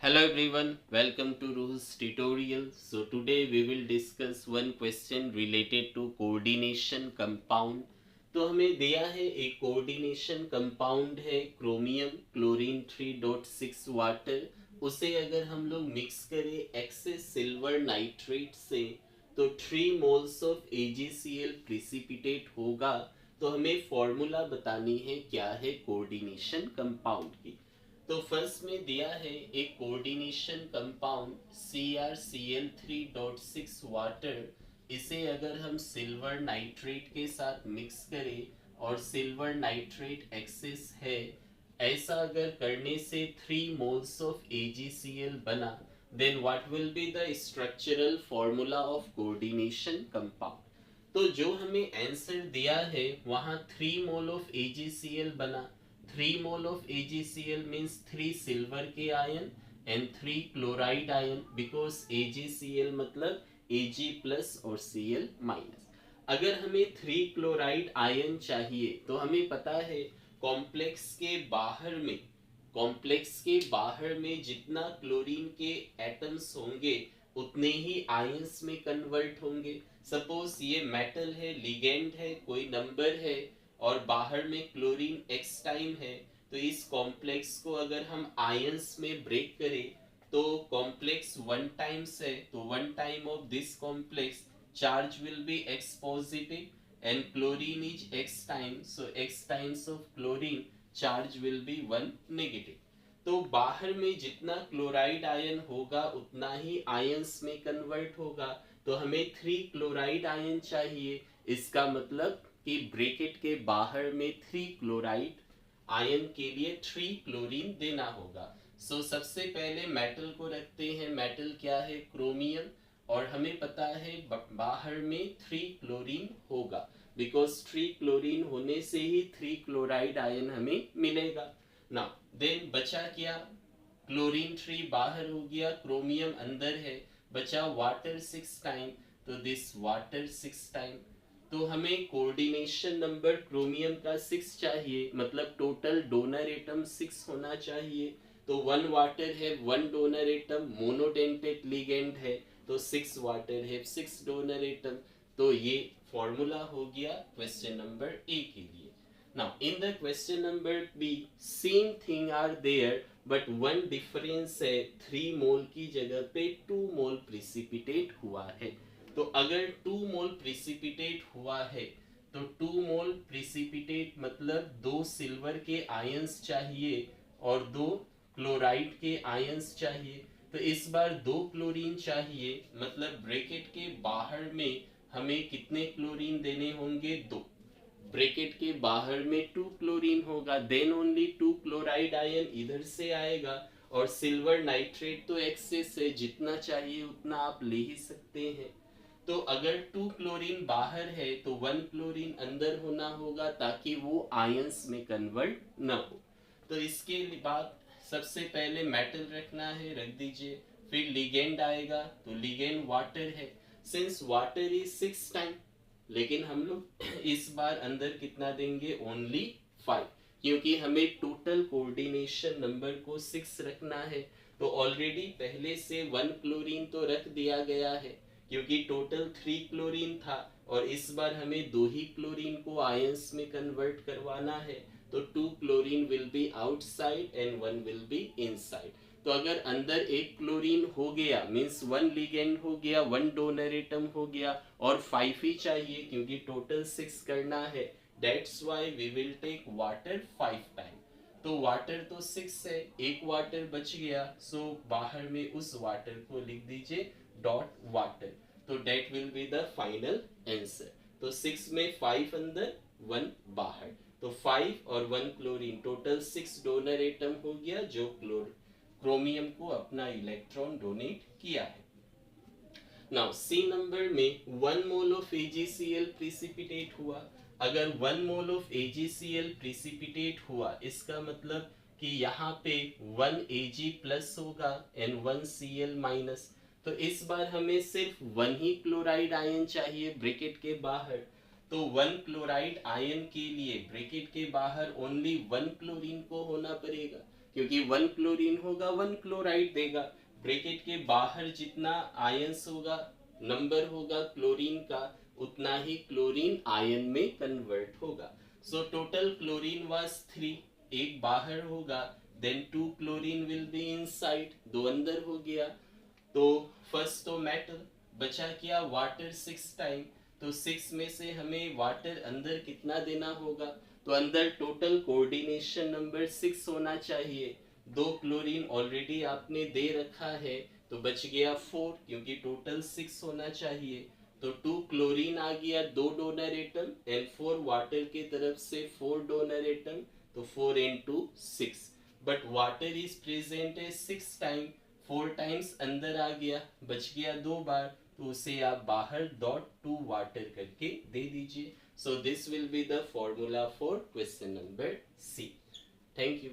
Hello everyone, welcome to Ruh's tutorial. So today we will discuss one question related to coordination compound. तो हमें दिया है एक coordination compound है chromium chlorine 3.6 water. उसे अगर हम लोग मिक्स करें एक्सेस सिल्वर नाइट्रेट से तो 3 मोल्स ऑफ AgCl प्रिसिपिटेट होगा. तो हमें फॉर्मूला बतानी है क्या है कोऑर्डिनेशन कंपाउंड की. तो फर्स्ट में दिया है एक कोऑर्डिनेशन कंपाउंड CrCl3.6 वाटर. इसे अगर हम सिल्वर नाइट्रेट के साथ मिक्स करें और सिल्वर नाइट्रेट एक्सेस है, ऐसा अगर करने से 3 मोल्स ऑफ AgCl बना, then what will be the structural formula of coordination compound. तो जो हमें आंसर दिया है वहां 3 मोल ऑफ AgCl बना. 3 mole of AgCl means 3 silver के ion and 3 chloride ion, because AgCl मतलब Ag plus और Cl minus. अगर हमें 3 chloride आयन चाहिए तो हमें पता है कॉम्प्लेक्स के बाहर में जितना क्लोरीन के एटम्स होंगे उतने ही आयंस में कन्वर्ट होंगे. सपोज ये मेटल है, लिगेंड है, कोई नंबर है और बाहर में क्लोरीन x टाइम है, तो इस कॉम्प्लेक्स को अगर हम आयंस में ब्रेक करें तो कॉम्प्लेक्स 1 टाइम्स है, तो 1 time of this complex charge will be x positive and chlorine is x time, so x times of chlorine charge will be 1 negative. तो बाहर में जितना क्लोराइड आयन होगा उतना ही आयंस में कन्वर्ट होगा. तो हमें 3 क्लोराइड आयन चाहिए. इसका मतलब कि ब्रैकेट के बाहर में 3 क्लोराइड आयन के लिए 3 क्लोरीन देना होगा. सो सबसे पहले मेटल को रखते हैं. मेटल क्या है? क्रोमियम. और हमें पता है बाहर में 3 क्लोरीन होगा, बिकॉज 3 क्लोरीन होने से ही 3 क्लोराइड आयन हमें मिलेगा. ना देन बचा क्या? क्लोरीन 3 बाहर हो गया, क्रोमियम अंदर है, बचा वाटर 6 टाइम, तो दिस वाटर 6 टाइम. तो हमें कोऑर्डिनेशन नंबर क्रोमियम का 6 चाहिए, मतलब टोटल डोनर एटम 6 होना चाहिए. तो 1 वाटर है, 1 डोनर एटम, मोनोडेंटेट लिगेंड है, तो 6 वाटर है, 6 डोनर एटम. तो ये फॉर्मूला हो गया क्वेश्चन नंबर ए के लिए. Now in the question number B same thing are there, but one difference है, 3 मोल की जगह पे 2 मोल प्रिसिपिटेट हुआ है. तो अगर 2 मोल प्रिसिपिटेट हुआ है तो 2 मोल प्रिसिपिटेट मतलब 2 सिल्वर के आयंस चाहिए और 2 क्लोराइड के आयंस चाहिए. तो इस बार 2 क्लोरीन चाहिए, मतलब ब्रैकेट के बाहर में हमें कितने क्लोरीन देने होंगे? 2. ब्रैकेट के बाहर में 2 क्लोरीन होगा, देन ओनली 2 क्लोराइड आयन इधर से आएगा. और सिल्वर नाइट्रेट तो एक्सेस है, जितना चाहिए उतना आप ले ही सकते हैं. तो अगर 2 क्लोरीन बाहर है तो 1 क्लोरीन अंदर होना होगा ताकि वो आयंस में कन्वर्ट न हो. तो इसके बाद सबसे पहले मेटल रखना है, रख दीजिए. फिर लिगेंड आएगा, तो लिगेंड वाटर है, सिंस वाटर इज 6 टाइम, लेकिन हम लोग इस बार अंदर कितना देंगे? ओनली 5, क्योंकि हमें टोटल कोऑर्डिनेशन नंबर को 6 रखना है. तो ऑलरेडी पहले से 1 क्लोरीन तो रख दिया गया है, क्योंकि टोटल 3 क्लोरीन था और इस बार हमें 2 ही क्लोरीन को आयंस में कन्वर्ट करवाना है. तो 2 chlorine will B outside and 1 will be inside. तो अगर अंदर 1 क्लोरीन हो गया मींस 1 लिगेंड हो गया, 1 डोनर एटम हो गया, और 5 ही चाहिए क्योंकि टोटल 6 करना है. That's why we will take water 5 time. तो वाटर तो 6 है, एक वाटर बच गया, सो बाहर में उस वाटर को लिख दीजिए डॉट वाटर. तो that will be the final answer. तो 6 में 5 अंदर, 1 बाहर, तो 5 और 1 क्लोरीन, टोटल 6 डोनर एटम हो गया जो क्रोमियम को अपना इलेक्ट्रॉन डोनेट किया है. नाउ सी नंबर में 1 मोल ऑफ AgCl प्रिसिपिटेट हुआ. अगर 1 मोल ऑफ AgCl प्रिसिपिटेट हुआ, इसका मतलब कि यहाँ पे 1 Ag प्लस होगा एंड 1 Cl माइनस. तो इस बार हमें सिर्फ 1 ही क्लोराइड आयन चाहिए ब्रैकेट के बाहर. तो 1 क्लोराइड आयन के लिए ब्रैकेट के बाहर ओनली 1 क्लोरीन को होना पड़ेगा, क्योंकि 1 क्लोरीन होगा 1 क्लोराइड देगा। ब्रैकेट के बाहर जितना आयंस होगा, नंबर होगा क्लोरीन का, उतना ही क्लोरीन आयन में कन्वर्ट होगा। सो टोटल क्लोरीन वाज 3, एक बाहर होगा, then 2 chlorine will be inside, 2 अंदर हो गया। तो फर्स्ट तो मेटल बचा, क्या वाटर 6 टाइम। तो 6 में से हमें वाटर अंदर कितना देना होगा, तो अंदर टोटल कोऑर्डिनेशन नंबर 6 होना चाहिए। 2 क्लोरीन ऑलरेडी आपने दे रखा है, तो बच गया 4, क्योंकि टोटल 6 होना चाहिए। तो 2 क्लोरीन आ गया, 2 डोनर एटम, एंड 4 वाटर के तरफ से 4 डोनर एटम, तो 4 into 6। But water is present है 6 टाइम, 4 टाइम्स अंदर आ गया, बच गया 2 बार, तो उसे आप बाहर डॉट टू वाटर करके दे दीजिए। So this will be the formula for question number C. Thank you.